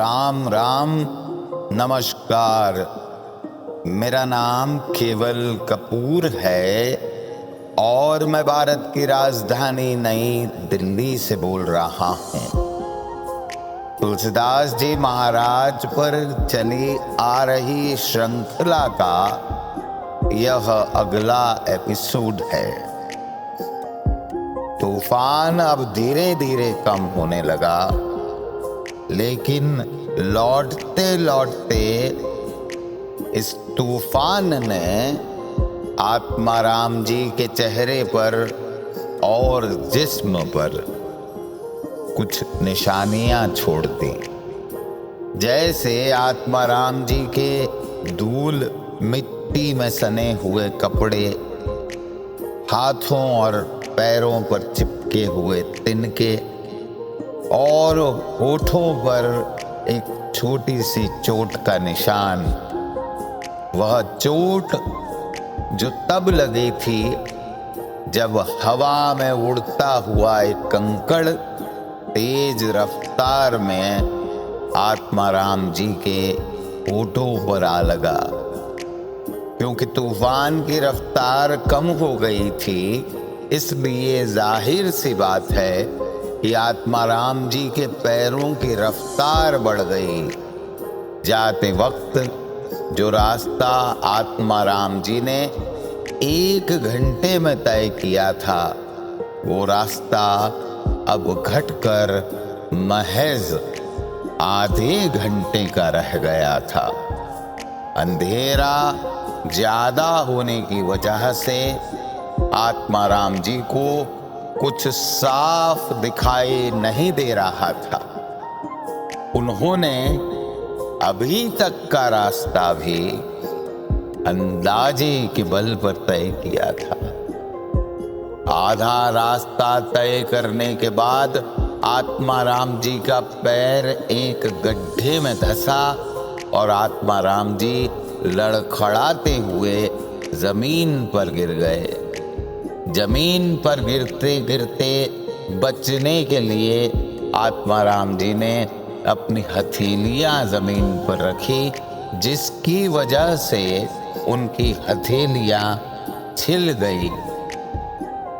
राम राम नमस्कार। मेरा नाम केवल कपूर है और मैं भारत की राजधानी नई दिल्ली से बोल रहा हूँ। तुलसीदास जी महाराज पर चली आ रही श्रृंखला का यह अगला एपिसोड है। तूफान अब धीरे धीरे कम होने लगा, लेकिन लौटते लौटते इस तूफान ने आत्माराम जी के चेहरे पर और जिस्म पर कुछ निशानियां छोड़ दी। जैसे आत्माराम जी के धूल मिट्टी में सने हुए कपड़े, हाथों और पैरों पर चिपके हुए तिनके और होठों पर एक छोटी सी चोट का निशान। वह चोट जो तब लगी थी जब हवा में उड़ता हुआ एक कंकड़ तेज रफ्तार में आत्माराम जी के होठों पर आ लगा। क्योंकि तूफान की रफ्तार कम हो गई थी, इसलिए जाहिर सी बात है कि आत्माराम जी के पैरों की रफ्तार बढ़ गई। जाते वक्त जो रास्ता आत्माराम जी ने 1 घंटे में तय किया था, वो रास्ता अब घटकर महज आधे घंटे का रह गया था। अंधेरा ज्यादा होने की वजह से आत्माराम जी को कुछ साफ दिखाई नहीं दे रहा था। उन्होंने अभी तक का रास्ता भी अंदाजे के बल पर तय किया था। आधा रास्ता तय करने के बाद आत्माराम जी का पैर एक गड्ढे में धंसा और आत्माराम जी लड़खड़ाते हुए जमीन पर गिर गए। जमीन पर गिरते गिरते बचने के लिए आत्माराम जी ने अपनी हथेलियां जमीन पर रखी, जिसकी वजह से उनकी हथेलियां छिल गई।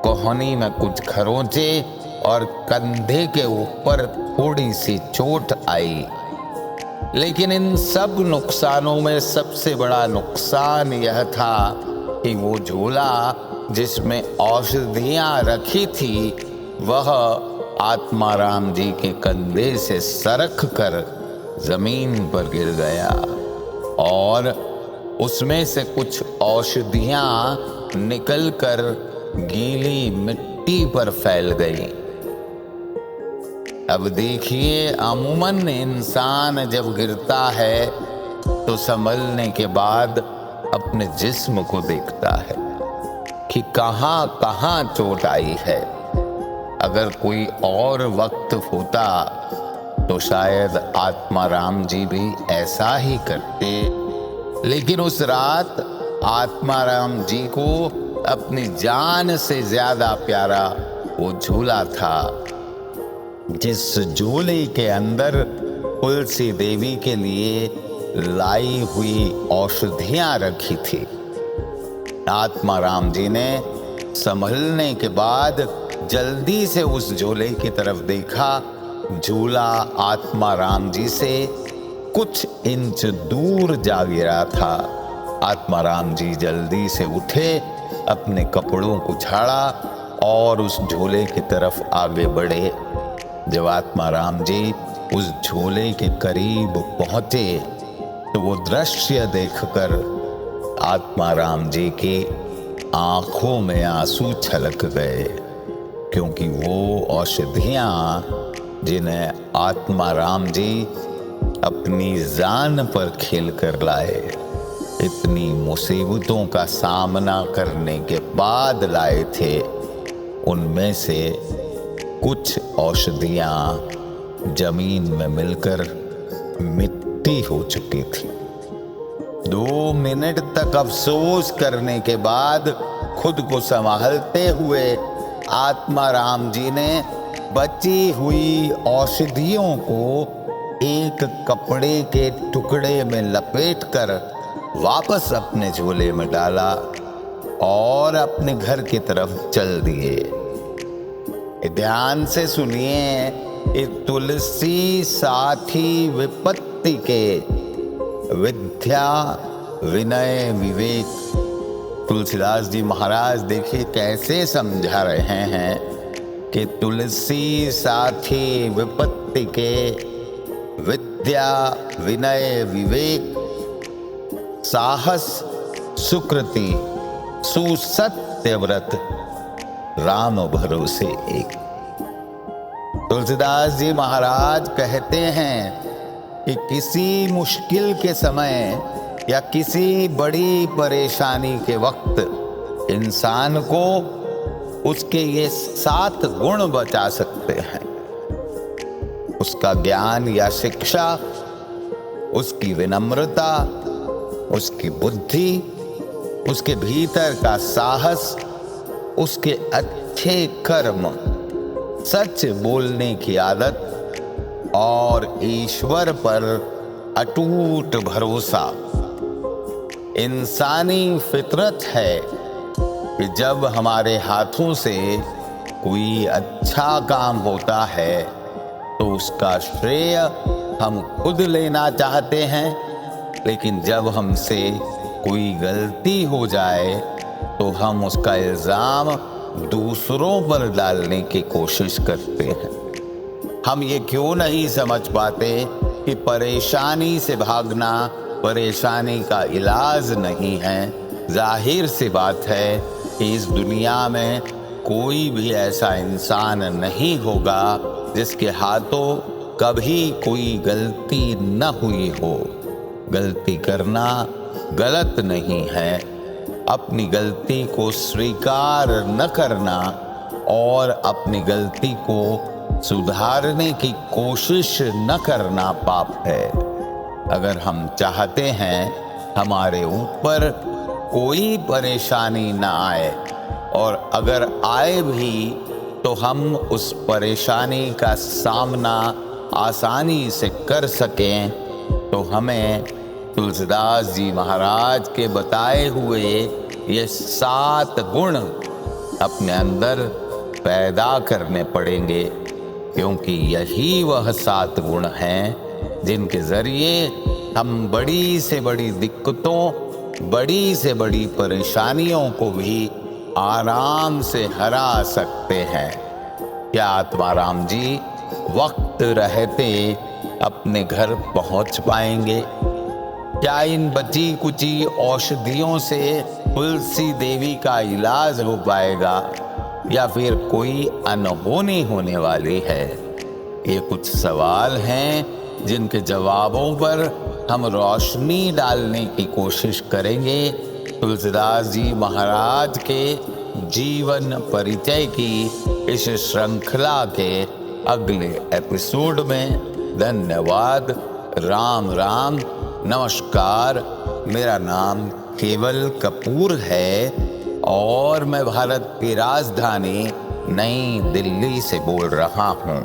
कोहनी में कुछ खरोंचे और कंधे के ऊपर थोड़ी सी चोट आई। लेकिन इन सब नुकसानों में सबसे बड़ा नुकसान यह था कि वो झोला जिसमें औषधियां रखी थी, वह आत्माराम जी के कंधे से सरक कर जमीन पर गिर गया और उसमें से कुछ औषधियां निकलकर गीली मिट्टी पर फैल गई। अब देखिए, अमूमन इंसान जब गिरता है तो संभलने के बाद अपने जिस्म को देखता है कि कहां कहां चोट आई है। अगर कोई और वक्त होता तो शायद आत्माराम जी भी ऐसा ही करते, लेकिन उस रात आत्माराम जी को अपनी जान से ज्यादा प्यारा वो झूला था, जिस झूले के अंदर तुलसी देवी के लिए लाई हुई औषधियां रखी थी। आत्माराम जी ने संभलने के बाद जल्दी से उस झूले की तरफ देखा। झूला आत्माराम जी से कुछ इंच दूर जा गिरा था। आत्माराम जी जल्दी से उठे, अपने कपड़ों को झाड़ा और उस झूले की तरफ आगे बढ़े। जब आत्माराम जी उस झूले के करीब पहुंचे तो वो दृश्य देखकर आत्माराम जी की आंखों में आंसू छलक गए, क्योंकि वो औषधियां जिन्हें आत्माराम जी अपनी जान पर खेल कर लाए, इतनी मुसीबतों का सामना करने के बाद लाए थे, उनमें से कुछ औषधियां जमीन में मिलकर मिट्टी हो चुकी थी। 2 मिनट तक अफसोस करने के बाद खुद को संभालते हुए आत्माराम जी ने बची हुई औषधियों को एक कपड़े के टुकड़े में लपेटकर वापस अपने झोले में डाला और अपने घर की तरफ चल दिए। ध्यान से सुनिए, तुलसी साथी विपत्ति के, विद्या विनय विवेक। तुलसीदास जी महाराज देखिए कैसे समझा रहे हैं कि तुलसी साथी विपत्ति के, विद्या विनय विवेक, साहस सुकृति सुसत्य व्रत, राम भरोसे एक। तुलसीदास जी महाराज कहते हैं कि किसी मुश्किल के समय या किसी बड़ी परेशानी के वक्त इंसान को उसके ये 7 गुण बचा सकते हैं। उसका ज्ञान या शिक्षा, उसकी विनम्रता, उसकी बुद्धि, उसके भीतर का साहस, उसके अच्छे कर्म, सच बोलने की आदत और ईश्वर पर अटूट भरोसा। इंसानी फितरत है कि जब हमारे हाथों से कोई अच्छा काम होता है तो उसका श्रेय हम खुद लेना चाहते हैं, लेकिन जब हमसे कोई गलती हो जाए तो हम उसका इल्जाम दूसरों पर डालने की कोशिश करते हैं। हम ये क्यों नहीं समझ पाते कि परेशानी से भागना परेशानी का इलाज नहीं है। जाहिर सी बात है कि इस दुनिया में कोई भी ऐसा इंसान नहीं होगा जिसके हाथों कभी कोई गलती न हुई हो। गलती करना गलत नहीं है, अपनी गलती को स्वीकार न करना और अपनी गलती को सुधारने की कोशिश न करना पाप है। अगर हम चाहते हैं हमारे ऊपर कोई परेशानी न आए, और अगर आए भी तो हम उस परेशानी का सामना आसानी से कर सकें, तो हमें तुलसीदास जी महाराज के बताए हुए ये 7 गुण अपने अंदर पैदा करने पड़ेंगे, क्योंकि यही वह 7 गुण हैं जिनके जरिए हम बड़ी से बड़ी दिक्कतों, बड़ी से बड़ी परेशानियों को भी आराम से हरा सकते हैं। क्या आत्माराम जी वक्त रहते अपने घर पहुंच पाएंगे? क्या इन बची कुची औषधियों से तुलसी देवी का इलाज हो पाएगा, या फिर कोई अनहोनी होने वाली है? ये कुछ सवाल हैं जिनके जवाबों पर हम रोशनी डालने की कोशिश करेंगे तुलसीदास जी महाराज के जीवन परिचय की इस श्रृंखला के अगले एपिसोड में। धन्यवाद। राम राम, नमस्कार। मेरा नाम केवल कपूर है और मैं भारत की राजधानी नई दिल्ली से बोल रहा हूँ।